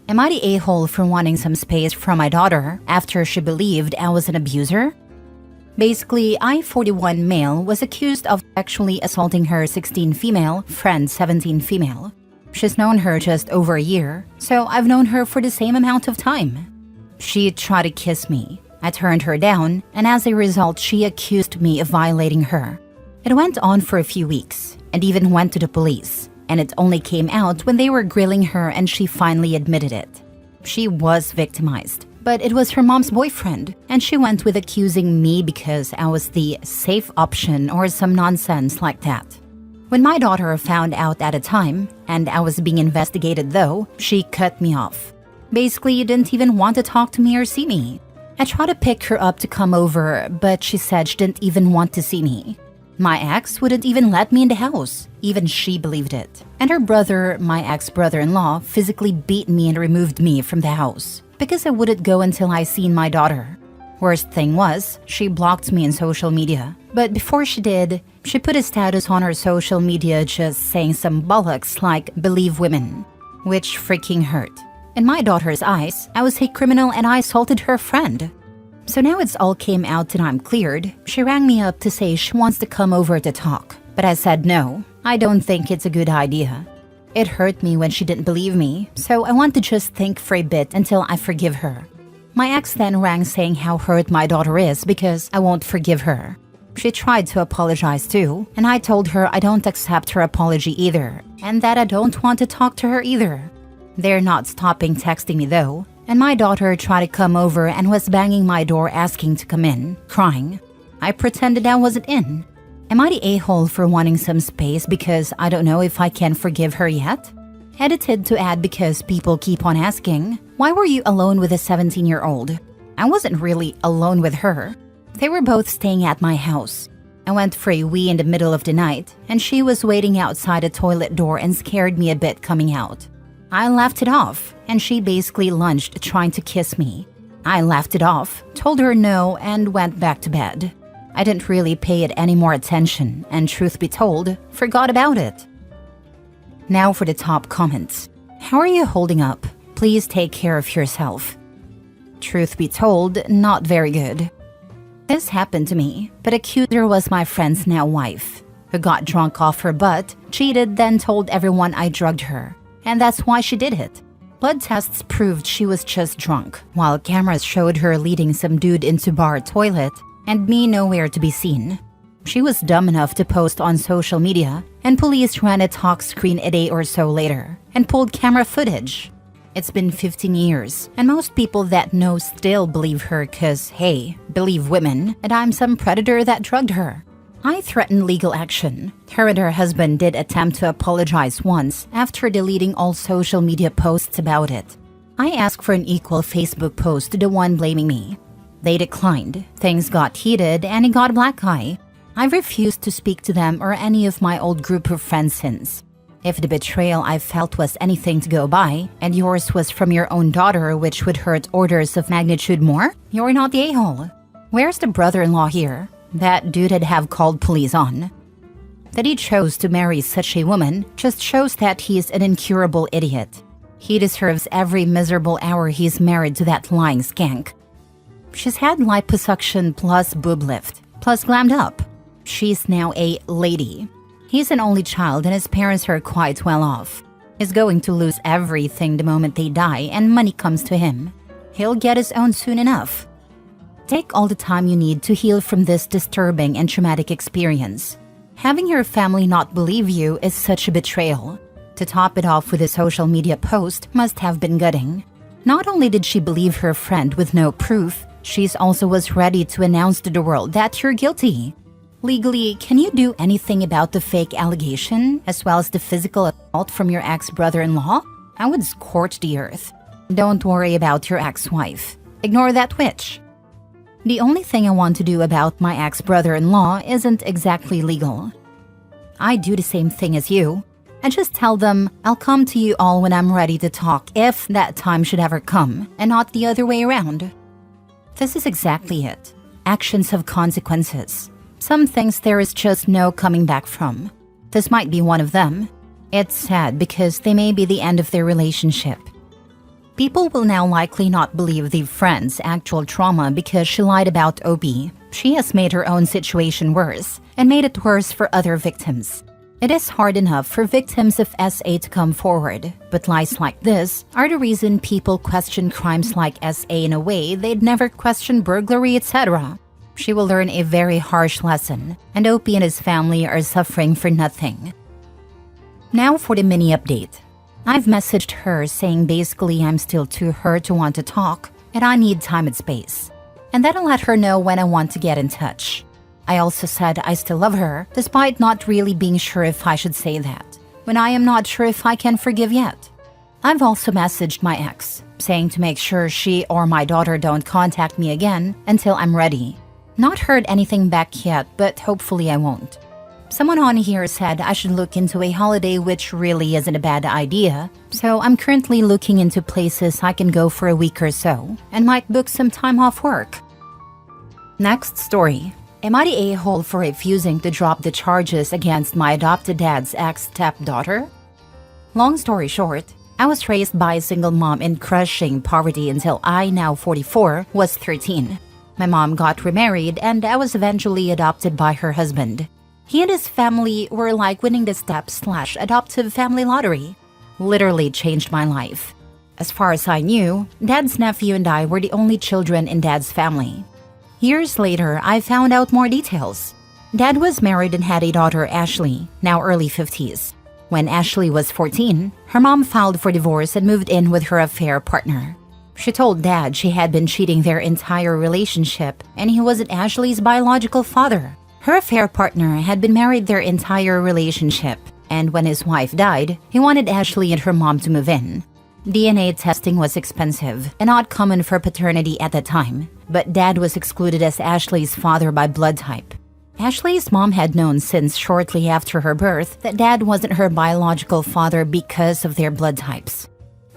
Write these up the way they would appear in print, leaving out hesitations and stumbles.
Am I the a-hole for wanting some space from my daughter after she believed I was an abuser? Basically, I-41 male was accused of sexually assaulting her 16 female friend 17 female. She's known her just over a year, so I've known her for the same amount of time. She tried to kiss me. I turned her down, and as a result, she accused me of violating her. It went on for a few weeks, and even went to the police, and it only came out when they were grilling her and she finally admitted it. She was victimized, but it was her mom's boyfriend, and she went with accusing me because I was the safe option or some nonsense like that. When my daughter found out at a time, and I was being investigated though, she cut me off. Basically, didn't even want to talk to me or see me. I tried to pick her up to come over, but she said she didn't even want to see me. My ex wouldn't even let me in the house. Even she believed it. And her brother, my ex-brother-in-law, physically beat me and removed me from the house because I wouldn't go until I seen my daughter. Worst thing was, she blocked me in social media. But before she did, she put a status on her social media just saying some bollocks like "believe women," which freaking hurt. In my daughter's eyes, I was a criminal and I assaulted her friend. So now it's all came out and I'm cleared. She rang me up to say she wants to come over to talk. But I said no, I don't think it's a good idea. It hurt me when she didn't believe me, so I want to just think for a bit until I forgive her. My ex then rang saying how hurt my daughter is because I won't forgive her. She tried to apologize too, and I told her I don't accept her apology either, and that I don't want to talk to her either. They're not stopping texting me though, and my daughter tried to come over and was banging my door asking to come in, crying. I pretended I wasn't in. Am I the a-hole for wanting some space because I don't know if I can forgive her yet? Edited to add because people keep on asking, why were you alone with a 17-year-old? I wasn't really alone with her. They were both staying at my house. I went for a wee in the middle of the night, and she was waiting outside a toilet door and scared me a bit coming out. I laughed it off, and she basically lunged trying to kiss me. I laughed it off, told her no, and went back to bed. I didn't really pay it any more attention, and truth be told, forgot about it. Now for the top comments. How are you holding up? Please take care of yourself. Truth be told, not very good. This happened to me, but accuser was my friend's now wife, who got drunk off her butt, cheated, then told everyone I drugged her. And that's why she did it. Blood tests proved she was just drunk, while cameras showed her leading some dude into bar toilet, and me nowhere to be seen. She was dumb enough to post on social media, and police ran a talk screen a day or so later, and pulled camera footage. It's been 15 years, and most people that know still believe her cause, hey, believe women, and I'm some predator that drugged her. I threatened legal action. Her and her husband did attempt to apologize once after deleting all social media posts about it. I asked for an equal Facebook post to the one blaming me. They declined. Things got heated and it got a black eye. I've refused to speak to them or any of my old group of friends since. If the betrayal I felt was anything to go by, and yours was from your own daughter which would hurt orders of magnitude more, you're not the a-hole. Where's the brother-in-law here? That dude had have called police on. That he chose to marry such a woman just shows that he's an incurable idiot. He deserves every miserable hour he's married to that lying skank. She's had liposuction plus boob lift, plus glammed up. She's now a lady. He's an only child and his parents are quite well off. He's going to lose everything the moment they die and money comes to him. He'll get his own soon enough. Take all the time you need to heal from this disturbing and traumatic experience. Having your family not believe you is such a betrayal. To top it off with a social media post must have been gutting. Not only did she believe her friend with no proof, she also was ready to announce to the world that you're guilty. Legally, can you do anything about the fake allegation as well as the physical assault from your ex-brother-in-law? I would scorch the earth. Don't worry about your ex-wife. Ignore that witch. The only thing I want to do about my ex-brother-in-law isn't exactly legal. I do the same thing as you. I just tell them I'll come to you all when I'm ready to talk if that time should ever come, and not the other way around. This is exactly it. Actions have consequences. Some things there is just no coming back from. This might be one of them. It's sad because they may be the end of their relationship. People will now likely not believe the friend's actual trauma because she lied about OB. She has made her own situation worse and made it worse for other victims. It is hard enough for victims of SA to come forward, but lies like this are the reason people question crimes like SA in a way they'd never question burglary, etc. She will learn a very harsh lesson, and OP and his family are suffering for nothing. Now for the mini update. I've messaged her saying basically I'm still too hurt to want to talk, and I need time and space. And then I'll let her know when I want to get in touch. I also said I still love her, despite not really being sure if I should say that, when I am not sure if I can forgive yet. I've also messaged my ex, saying to make sure she or my daughter don't contact me again until I'm ready. Not heard anything back yet, but hopefully I won't. Someone on here said I should look into a holiday, which really isn't a bad idea, so I'm currently looking into places I can go for a week or so, and might book some time off work. Next story. Am I the a-hole for refusing to drop the charges against my adopted dad's ex-stepdaughter? Long story short, I was raised by a single mom in crushing poverty until I, now 44, was 13. My mom got remarried and I was eventually adopted by her husband. He and his family were like winning the step/adoptive family lottery. Literally changed my life. As far as I knew, Dad's nephew and I were the only children in Dad's family. Years later, I found out more details. Dad was married and had a daughter, Ashley, now early 50s. When Ashley was 14, her mom filed for divorce and moved in with her affair partner. She told Dad she had been cheating their entire relationship and he wasn't Ashley's biological father. Her affair partner had been married their entire relationship, and when his wife died, he wanted Ashley and her mom to move in. DNA testing was expensive and not common for paternity at the time, but Dad was excluded as Ashley's father by blood type. Ashley's mom had known since shortly after her birth that Dad wasn't her biological father because of their blood types.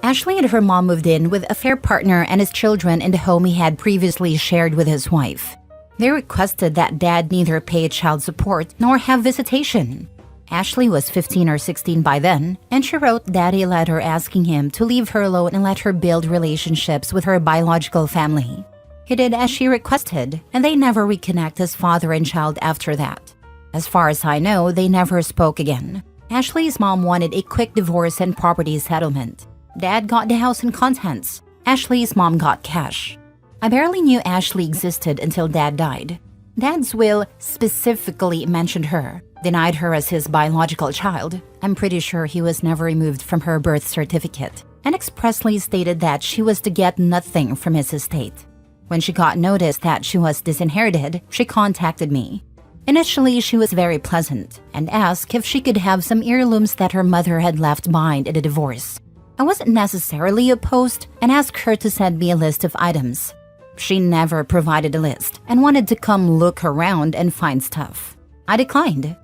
Ashley and her mom moved in with affair partner and his children in the home he had previously shared with his wife. They requested that Dad neither pay child support nor have visitation. Ashley was 15 or 16 by then, and she wrote Daddy a letter asking him to leave her alone and let her build relationships with her biological family. He did as she requested, and they never reconnect as father and child after that. As far as I know, they never spoke again. Ashley's mom wanted a quick divorce and property settlement. Dad got the house and contents. Ashley's mom got cash. I barely knew Ashley existed until Dad died. Dad's will specifically mentioned her, denied her as his biological child. I'm pretty sure he was never removed from her birth certificate, and expressly stated that she was to get nothing from his estate. When she got notice that she was disinherited, she contacted me. Initially, she was very pleasant and asked if she could have some heirlooms that her mother had left behind in a divorce. I wasn't necessarily opposed and asked her to send me a list of items. She never provided a list and wanted to come look around and find stuff. I declined.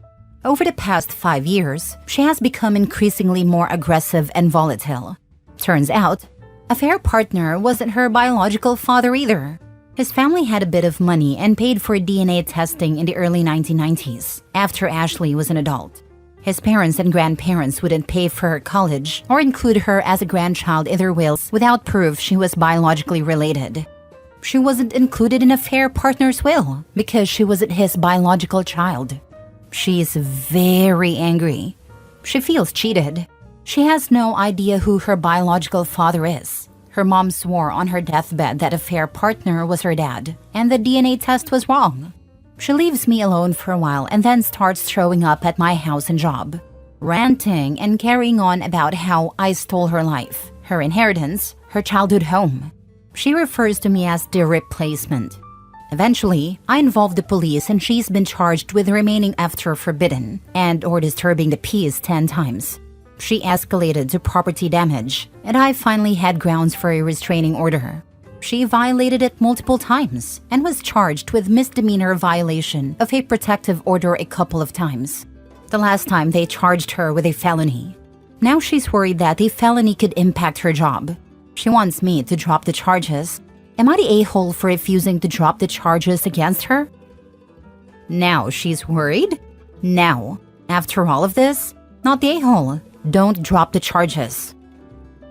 Over the past 5 years, she has become increasingly more aggressive and volatile. Turns out, affair partner wasn't her biological father either. His family had a bit of money and paid for DNA testing in the early 1990s, after Ashley was an adult. His parents and grandparents wouldn't pay for her college or include her as a grandchild in their wills without proof she was biologically related. She wasn't included in affair partner's will because she wasn't his biological child. She is very angry. She feels cheated. She has no idea who her biological father is. Her mom swore on her deathbed that affair partner was her dad, and the DNA test was wrong. She leaves me alone for a while and then starts showing up at my house and job, ranting and carrying on about how I stole her life, her inheritance, her childhood home. She refers to me as the replacement. Eventually, I involved the police and she's been charged with remaining after forbidden and/or disturbing the peace 10 times. She escalated to property damage, and I finally had grounds for a restraining order. She violated it multiple times and was charged with misdemeanor violation of a protective order a couple of times. The last time they charged her with a felony. Now she's worried that the felony could impact her job. She wants me to drop the charges. Am I the a-hole for refusing to drop the charges against her? Now she's worried? Now, after all of this, not the a-hole. Don't drop the charges.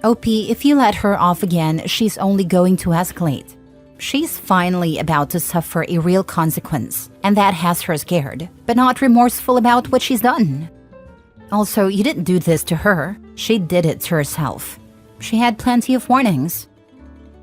OP, if you let her off again, she's only going to escalate. She's finally about to suffer a real consequence, and that has her scared, but not remorseful about what she's done. Also, you didn't do this to her. She did it to herself. She had plenty of warnings.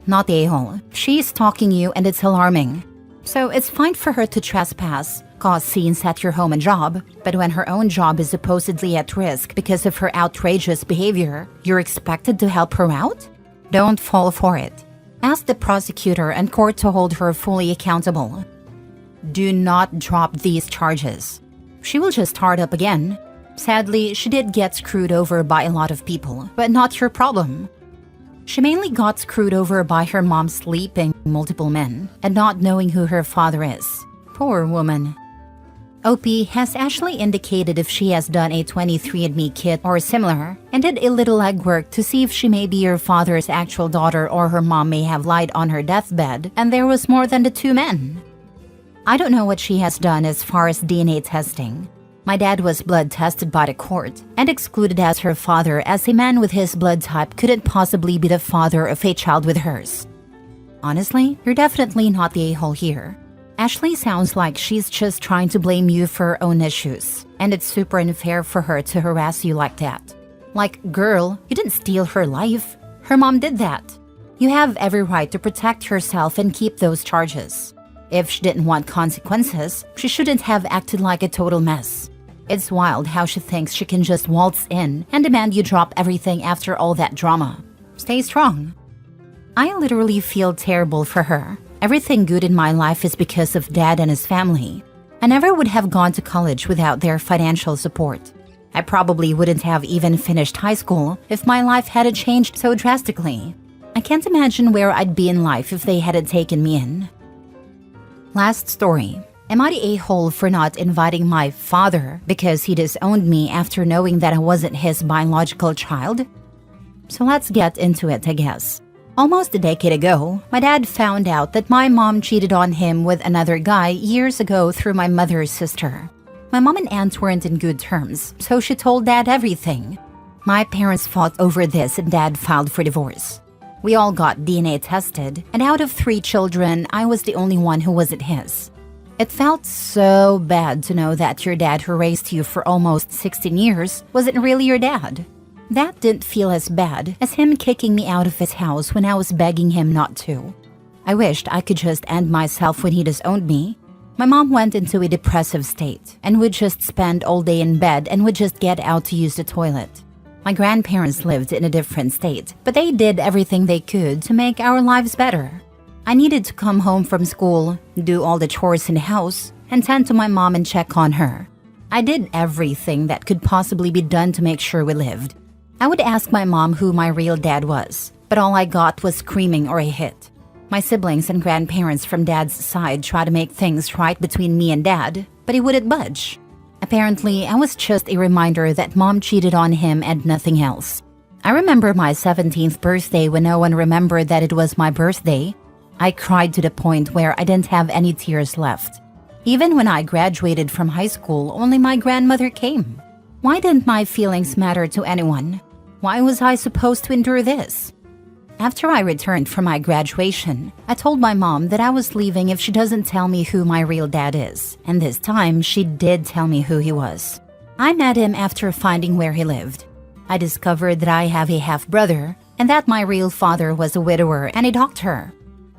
Not the a-hole. She's stalking you and it's alarming. So it's fine for her to trespass, cause scenes at your home and job, but when her own job is supposedly at risk because of her outrageous behavior, you're expected to help her out? Don't fall for it. Ask the prosecutor and court to hold her fully accountable. Do not drop these charges. She will just start up again. Sadly, she did get screwed over by a lot of people, but not your problem. She mainly got screwed over by her mom sleeping with multiple men and not knowing who her father is. Poor woman. OP, has Ashley indicated if she has done a 23andMe kit or similar and did a little legwork to see if she may be your father's actual daughter or her mom may have lied on her deathbed and there was more than the two men? I don't know what she has done as far as DNA testing. My dad was blood tested by the court and excluded as her father, as a man with his blood type couldn't possibly be the father of a child with hers. Honestly, you're definitely not the a-hole here. Ashley sounds like she's just trying to blame you for her own issues, and it's super unfair for her to harass you like that. Like, girl, you didn't steal her life. Her mom did that. You have every right to protect yourself and keep those charges. If she didn't want consequences, she shouldn't have acted like a total mess. It's wild how she thinks she can just waltz in and demand you drop everything after all that drama. Stay strong. I literally feel terrible for her. Everything good in my life is because of Dad and his family. I never would have gone to college without their financial support. I probably wouldn't have even finished high school if my life hadn't changed so drastically. I can't imagine where I'd be in life if they hadn't taken me in. Last story. Am I the a-hole for not inviting my father because he disowned me after knowing that I wasn't his biological child? So let's get into it, I guess. Almost a decade ago, my dad found out that my mom cheated on him with another guy years ago through my mother's sister. My mom and aunt weren't in good terms, so she told Dad everything. My parents fought over this and Dad filed for divorce. We all got DNA tested, and out of 3 children, I was the only one who wasn't his. It felt so bad to know that your dad who raised you for almost 16 years wasn't really your dad. That didn't feel as bad as him kicking me out of his house when I was begging him not to. I wished I could just end myself when he disowned me. My mom went into a depressive state and would just spend all day in bed and would just get out to use the toilet. My grandparents lived in a different state, but they did everything they could to make our lives better. I needed to come home from school, do all the chores in the house, and tend to my mom and check on her. I did everything that could possibly be done to make sure we lived. I would ask my mom who my real dad was, but all I got was screaming or a hit. My siblings and grandparents from Dad's side tried to make things right between me and Dad, but he wouldn't budge. Apparently, I was just a reminder that Mom cheated on him and nothing else. I remember my 17th birthday when no one remembered that it was my birthday. I cried to the point where I didn't have any tears left. Even when I graduated from high school, only my grandmother came. Why didn't my feelings matter to anyone? Why was I supposed to endure this? After I returned from my graduation, I told my mom that I was leaving if she doesn't tell me who my real dad is, and this time she did tell me who he was. I met him after finding where he lived. I discovered that I have a half-brother, and that my real father was a widower and a doctor.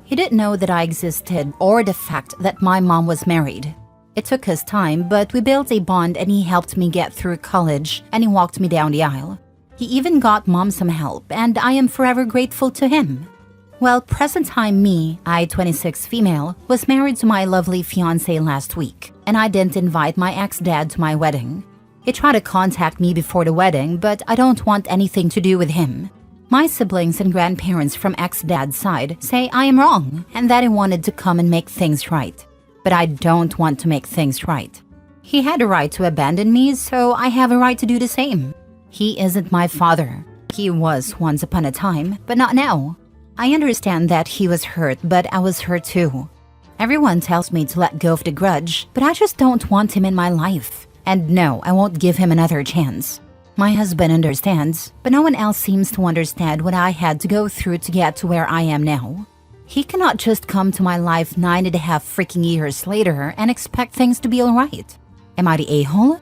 He didn't know that I existed or the fact that my mom was married. It took us time, but we built a bond and he helped me get through college and he walked me down the aisle. He even got Mom some help, and I am forever grateful to him. Well, present-time me, I, 26 female, was married to my lovely fiancé last week, and I didn't invite my ex-dad to my wedding. He tried to contact me before the wedding, but I don't want anything to do with him. My siblings and grandparents from ex-dad's side say I am wrong and that he wanted to come and make things right. But I don't want to make things right. He had a right to abandon me, so I have a right to do the same. He isn't my father. He was once upon a time, but not now. I understand that he was hurt, but I was hurt too. Everyone tells me to let go of the grudge, but I just don't want him in my life. And no, I won't give him another chance. My husband understands, but no one else seems to understand what I had to go through to get to where I am now. He cannot just come to my life 9.5 freaking years later and expect things to be alright. Am I the a-hole?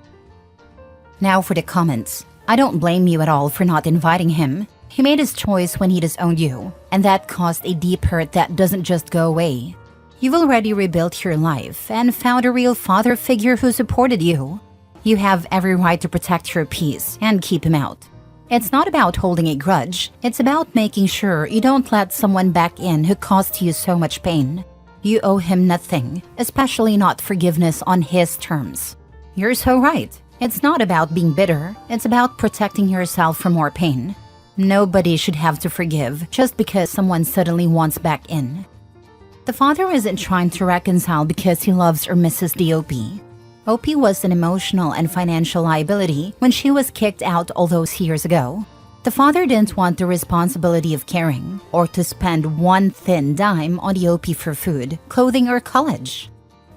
Now for the comments. I don't blame you at all for not inviting him. He made his choice when he disowned you, and that caused a deep hurt that doesn't just go away. You've already rebuilt your life and found a real father figure who supported you. You have every right to protect your peace and keep him out. It's not about holding a grudge, it's about making sure you don't let someone back in who caused you so much pain. You owe him nothing, especially not forgiveness on his terms. You're so right. It's not about being bitter, it's about protecting yourself from more pain. Nobody should have to forgive just because someone suddenly wants back in. The father isn't trying to reconcile because he loves or misses the OP. OP was an emotional and financial liability when she was kicked out all those years ago. The father didn't want the responsibility of caring or to spend one thin dime on the OP for food, clothing, or college.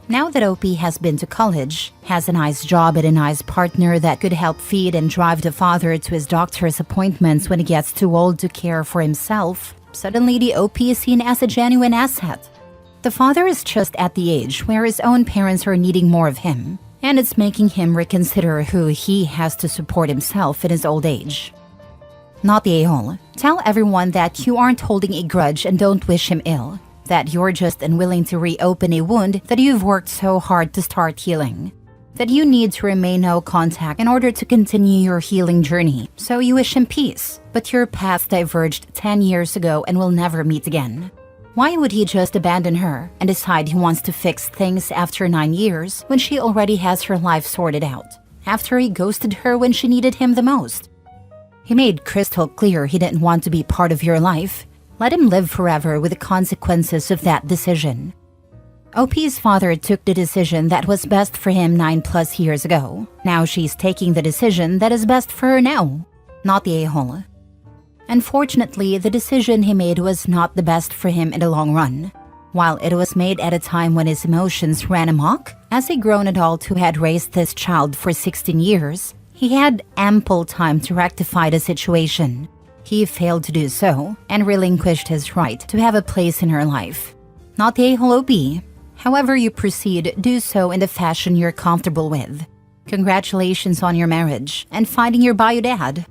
Now that OP has been to college, has a nice job and a nice partner that could help feed and drive the father to his doctor's appointments when he gets too old to care for himself, suddenly the OP is seen as a genuine asset. The father is just at the age where his own parents are needing more of him, and it's making him reconsider who he has to support himself in his old age. Not the a-hole. Tell everyone that you aren't holding a grudge and don't wish him ill. That you're just unwilling to reopen a wound that you've worked so hard to start healing. That you need to remain no contact in order to continue your healing journey, so you wish him peace, but your paths diverged 10 years ago and will never meet again. Why would he just abandon her and decide he wants to fix things after 9 years when she already has her life sorted out, after he ghosted her when she needed him the most? He made crystal clear he didn't want to be part of your life. Let him live forever with the consequences of that decision. OP's father took the decision that was best for him 9+ years ago. Now she's taking the decision that is best for her now, not the a-hole. Unfortunately, the decision he made was not the best for him in the long run. While it was made at a time when his emotions ran amok, as a grown adult who had raised this child for 16 years, he had ample time to rectify the situation. He failed to do so and relinquished his right to have a place in her life. Not the a-hole OP. However you proceed, do so in the fashion you're comfortable with. Congratulations on your marriage and finding your bio dad.